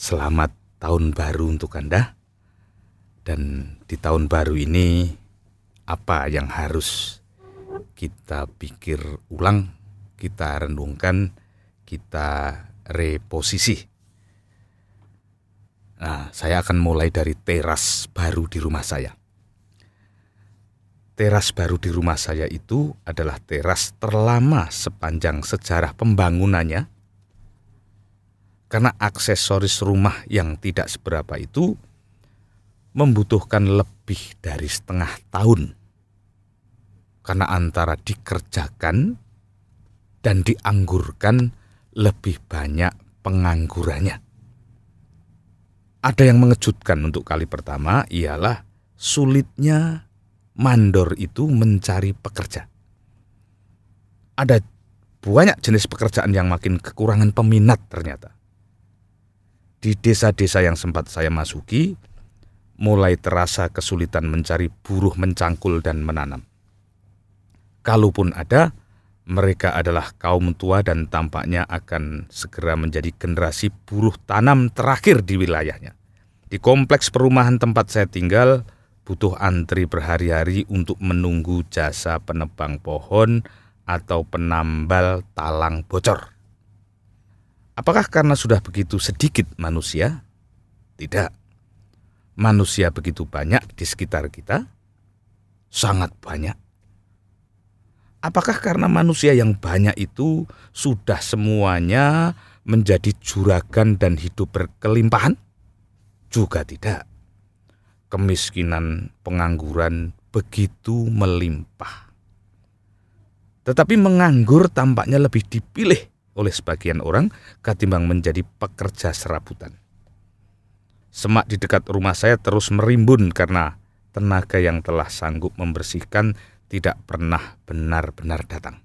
Selamat tahun baru untuk Anda. Dan di tahun baru ini, apa yang harus kita pikir ulang, kita renungkan, kita reposisi. Nah, saya akan mulai dari teras baru di rumah saya. Teras baru di rumah saya itu adalah teras terlama sepanjang sejarah pembangunannya. Karena aksesoris rumah yang tidak seberapa itu membutuhkan lebih dari setengah tahun. Karena antara dikerjakan dan dianggurkan lebih banyak penganggurannya. Ada yang mengejutkan untuk kali pertama ialah sulitnya mandor itu mencari pekerja. Ada banyak jenis pekerjaan yang makin kekurangan peminat ternyata. Di desa-desa yang sempat saya masuki, mulai terasa kesulitan mencari buruh mencangkul dan menanam. Kalaupun ada, mereka adalah kaum tua dan tampaknya akan segera menjadi generasi buruh tanam terakhir di wilayahnya. Di kompleks perumahan tempat saya tinggal, butuh antri berhari-hari untuk menunggu jasa penebang pohon atau penambal talang bocor. Apakah karena sudah begitu sedikit manusia? Tidak. Manusia begitu banyak di sekitar kita? Sangat banyak. Apakah karena manusia yang banyak itu sudah semuanya menjadi juragan dan hidup berkelimpahan? Juga tidak. Kemiskinan, pengangguran begitu melimpah. Tetapi menganggur tampaknya lebih dipilih oleh sebagian orang ketimbang menjadi pekerja serabutan. Semak di dekat rumah saya terus merimbun karena tenaga yang telah sanggup membersihkan tidak pernah benar-benar datang.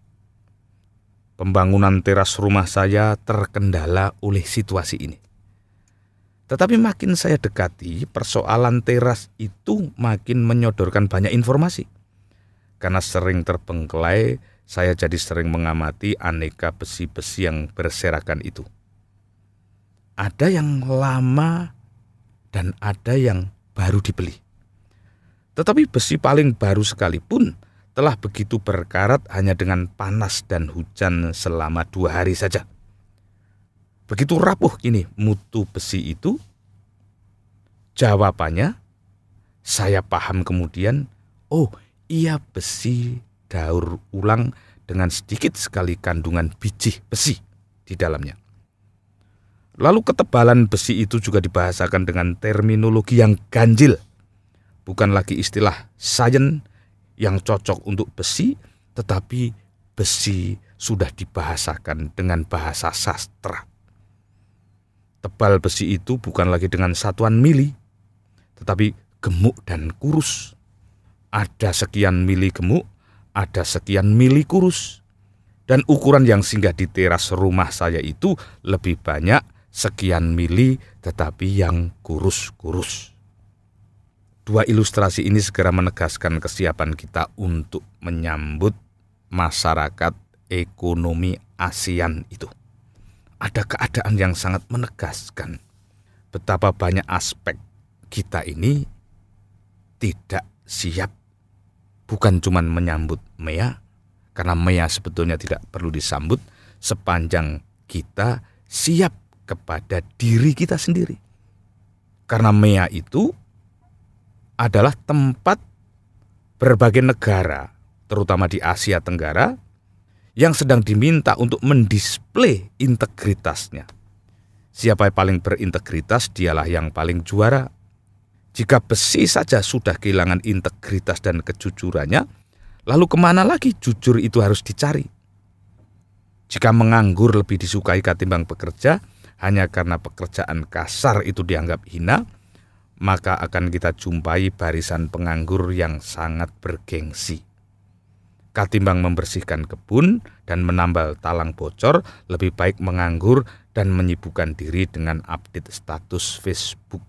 Pembangunan teras rumah saya terkendala oleh situasi ini. Tetapi makin saya dekati, persoalan teras itu makin menyodorkan banyak informasi. Karena sering terbengkelai, saya jadi sering mengamati aneka besi-besi yang berserakan itu. Ada yang lama dan ada yang baru dibeli. Tetapi besi paling baru sekalipun telah begitu berkarat hanya dengan panas dan hujan selama 2 hari saja. Begitu rapuh kini mutu besi itu. Jawabannya, saya paham kemudian, oh iya besi daur ulang dengan sedikit sekali kandungan biji besi di dalamnya. Lalu ketebalan besi itu juga dibahasakan dengan terminologi yang ganjil. Bukan lagi istilah sains yang cocok untuk besi, tetapi besi sudah dibahasakan dengan bahasa sastra. Tebal besi itu bukan lagi dengan satuan mili, tetapi gemuk dan kurus. Ada sekian mili gemuk, ada sekian mili kurus. Dan ukuran yang singgah di teras rumah saya itu lebih banyak sekian mili tetapi yang kurus-kurus. 2 ilustrasi ini segera menegaskan kesiapan kita untuk menyambut masyarakat ekonomi ASEAN itu. Ada keadaan yang sangat menegaskan betapa banyak aspek kita ini tidak siap. Bukan cuma menyambut MEA, karena MEA sebetulnya tidak perlu disambut sepanjang kita siap kepada diri kita sendiri. Karena MEA itu adalah tempat berbagai negara, terutama di Asia Tenggara, yang sedang diminta untuk mendisplay integritasnya. Siapa yang paling berintegritas, dialah yang paling juara. Jika besi saja sudah kehilangan integritas dan kejujurannya, lalu kemana lagi jujur itu harus dicari? Jika menganggur lebih disukai ketimbang bekerja, hanya karena pekerjaan kasar itu dianggap hina, maka akan kita jumpai barisan penganggur yang sangat bergengsi. Ketimbang membersihkan kebun dan menambal talang bocor, lebih baik menganggur dan menyibukkan diri dengan update status Facebook.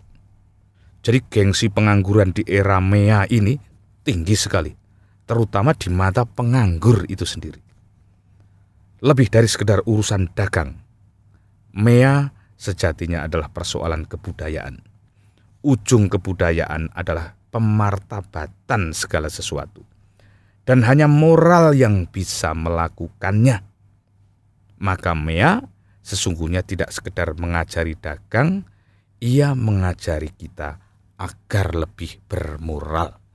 Jadi gengsi pengangguran di era MEA ini tinggi sekali, terutama di mata penganggur itu sendiri. Lebih dari sekedar urusan dagang, MEA sejatinya adalah persoalan kebudayaan. Ujung kebudayaan adalah pemartabatan segala sesuatu. Dan hanya moral yang bisa melakukannya. Maka Mea sesungguhnya tidak sekedar mengajari dagang, ia mengajari kita agar lebih bermoral.